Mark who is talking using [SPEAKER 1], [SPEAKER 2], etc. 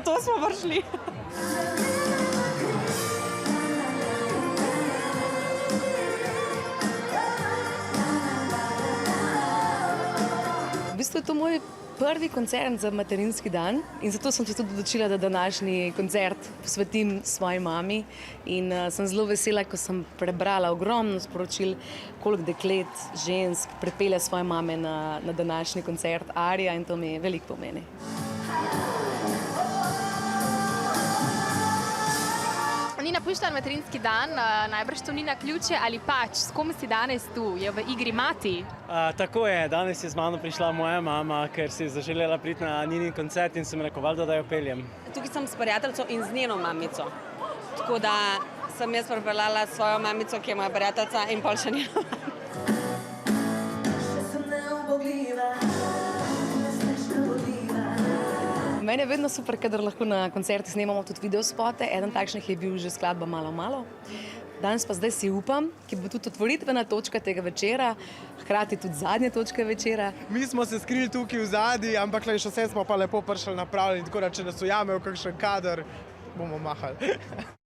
[SPEAKER 1] zato smo prišli. V bistvu je to moj prvi koncert za materinski dan in zato sem se tudi odločila, da današnji koncert posvetim svoji mami. In sem zelo vesela, ko sem prebrala ogromno sporočil, koliko deklet, žensk pripelje svoje mame na današnji koncert Aria in to mi veliko pomeni.
[SPEAKER 2] Ni napuščen materinski dan, najbrž to ni naključje ali pač, s kom si danes tu, je v igri mati?
[SPEAKER 3] Tako je, danes je z mano prišla moja mama, ker si je zaželela priti na njeni koncert in sem rekel, da jo peljem.
[SPEAKER 1] Tukaj sem s prijateljico in z njeno mamico. Tako da sem jaz pripeljala svojo mamico, ki je moja prijateljica in pol še njeno mamico. Meni je vedno super, kadar lahko na koncertih snemamo tudi videospote. Eden takšnih je bil že skladba Malo, malo. Danes pa zdaj si upam, ki bo tudi otvoritvena točka tega večera, hkrati tudi zadnja točka večera.
[SPEAKER 4] Mi smo se skrili tukaj v zadnji, ampak še vse smo pa lepo prišli napravljeni, tako da če nas ujamejo kakšen kader, bomo mahali.